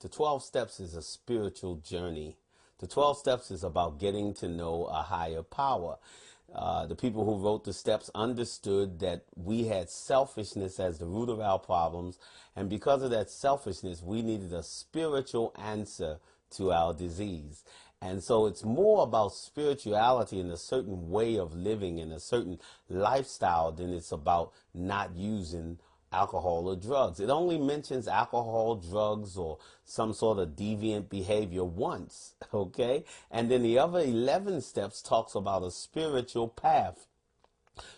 The 12 steps is a spiritual journey. The 12 steps is about getting to know a higher power. The people who wrote the steps understood that we had selfishness as the root of our problems. And because of that selfishness, we needed a spiritual answer to our disease. And so it's more about spirituality and a certain way of living and a certain lifestyle than it's about not using alcohol or drugs. It only mentions alcohol, drugs, or some sort of deviant behavior once, okay? And then the other 11 steps talks about a spiritual path.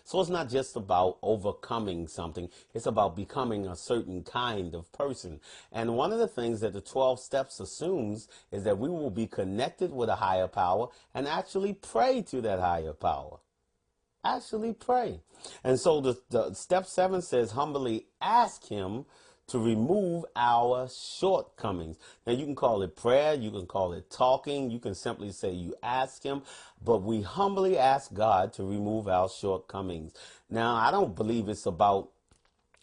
So it's not just about overcoming something. It's about becoming a certain kind of person. And one of the things that the 12 steps assumes is that we will be connected with a higher power and actually pray to that higher power. Actually pray. And so the step 7 says humbly ask him to remove our shortcomings. Now you can call it prayer, you can call it talking, you can simply say you ask him, but we humbly ask God to remove our shortcomings. Now I don't believe it's about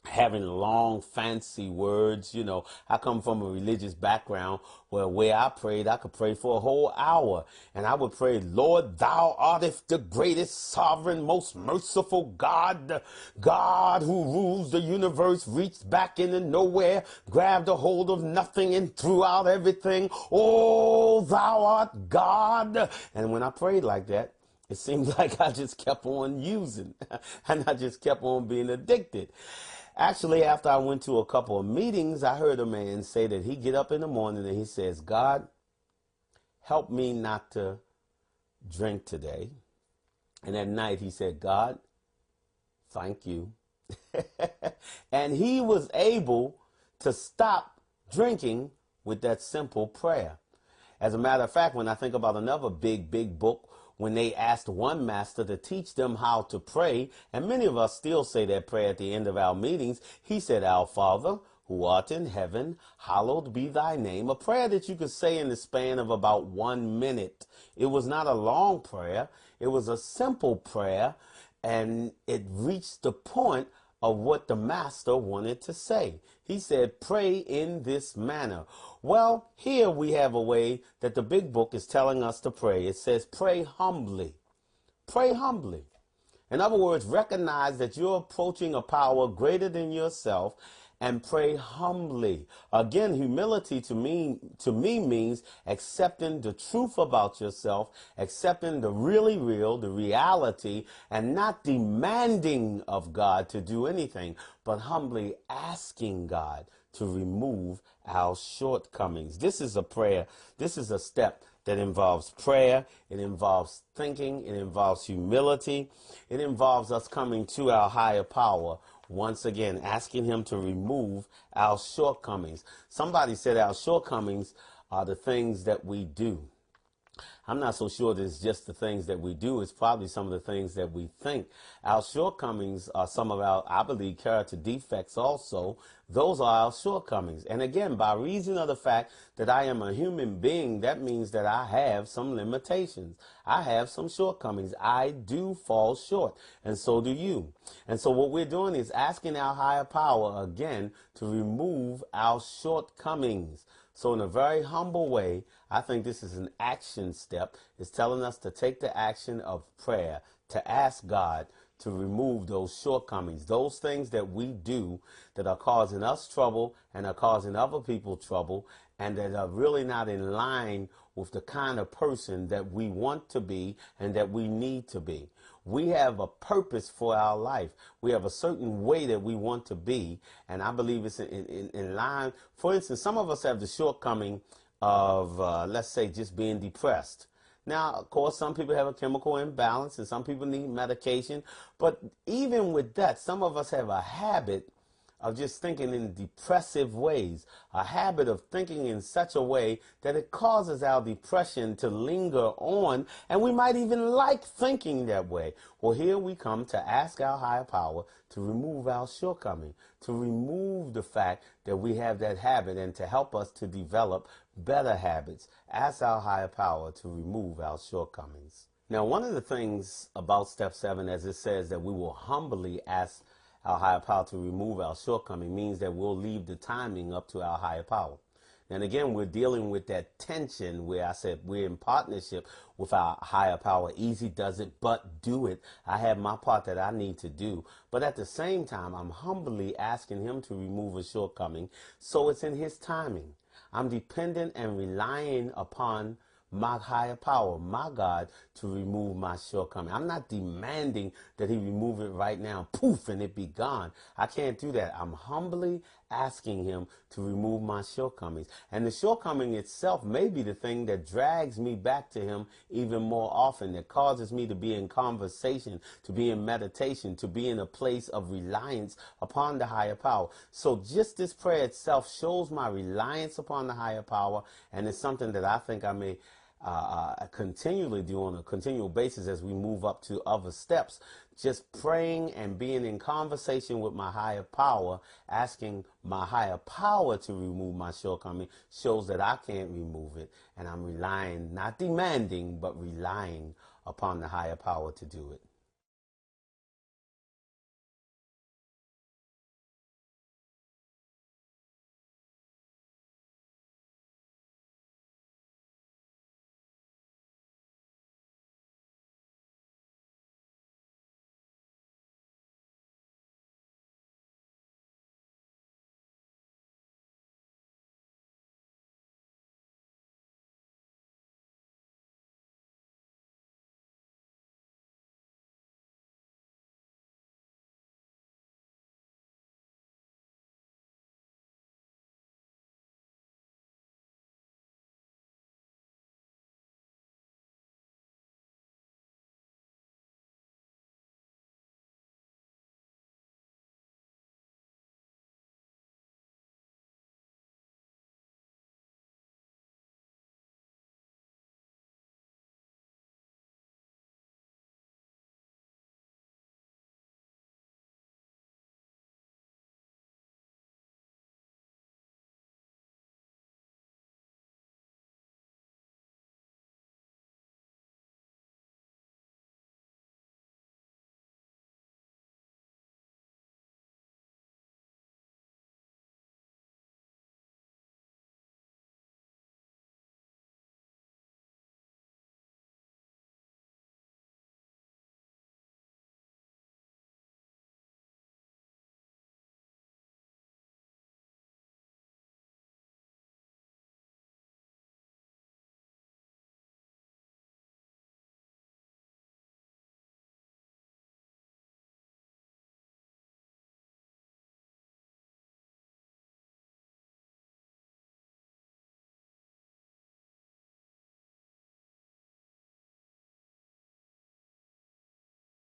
having long fancy words. You know, I come from a religious background where I prayed, I could pray for a whole hour, and I would pray, Lord, thou art the greatest, sovereign, most merciful God, God who rules the universe, reached back into nowhere, grabbed a hold of nothing and threw out everything. Oh, thou art God. And when I prayed like that, it seems like I just kept on using and I just kept on being addicted. Actually, after I went to a couple of meetings, I heard a man say that he get up in the morning and he says, God, help me not to drink today. And at night he said, God, thank you. And he was able to stop drinking with that simple prayer. As a matter of fact, when I think about another big book, when they asked one master to teach them how to pray, and many of us still say that prayer at the end of our meetings, he said, Our Father, who art in heaven, hallowed be thy name. A prayer that you could say in the span of about 1 minute. It was not a long prayer. It was a simple prayer, and it reached the point of what the master wanted to say. He said, pray in this manner. Well, here we have a way that the big book is telling us to pray. It says, pray humbly. Pray humbly. In other words, recognize that you're approaching a power greater than yourself and pray humbly. Again, humility to me means accepting the truth about yourself, accepting the really real, the reality, and not demanding of God to do anything, but humbly asking God to remove our shortcomings. This is a prayer. This is a step that involves prayer. It involves thinking. It involves humility. It involves us coming to our higher power. Once again, asking him to remove our shortcomings. Somebody said our shortcomings are the things that we do. I'm not so sure that it's just the things that we do. It's probably some of the things that we think. Our shortcomings are some of our, I believe, character defects also. Those are our shortcomings. And again, by reason of the fact that I am a human being, that means that I have some limitations. I have some shortcomings. I do fall short, and so do you. And so what we're doing is asking our higher power again to remove our shortcomings. So in a very humble way, I think this is an action step. It's telling us to take the action of prayer, to ask God to remove those shortcomings, those things that we do that are causing us trouble and are causing other people trouble and that are really not in line with the kind of person that we want to be and that we need to be. We have a purpose for our life. We have a certain way that we want to be, and I believe it's in line. For instance, some of us have the shortcoming of, let's say, just being depressed. Now, of course, some people have a chemical imbalance and some people need medication. But even with that, some of us have a habit of just thinking in depressive ways, a habit of thinking in such a way that it causes our depression to linger on, and we might even like thinking that way. Well, here we come to ask our higher power to remove our shortcoming, to remove the fact that we have that habit, and to help us to develop better habits. Ask our higher power to remove our shortcomings. Now, one of the things about step 7, as it says that we will humbly ask our higher power to remove our shortcoming, means that we'll leave the timing up to our higher power. And again, we're dealing with that tension where I said we're in partnership with our higher power. Easy does it, but do it. I have my part that I need to do. But at the same time, I'm humbly asking him to remove a shortcoming. So it's in his timing. I'm dependent and relying upon my higher power, my God, to remove my shortcoming. I'm not demanding that he remove it right now, poof, and it be gone. I can't do that. I'm humbly asking him to remove my shortcomings. And the shortcoming itself may be the thing that drags me back to him even more often, that causes me to be in conversation, to be in meditation, to be in a place of reliance upon the higher power. So just this prayer itself shows my reliance upon the higher power, and it's something that I think I may continually do on a continual basis as we move up to other steps. Just praying and being in conversation with my higher power, asking my higher power to remove my shortcoming, shows that I can't remove it. And I'm relying, not demanding, but relying upon the higher power to do it.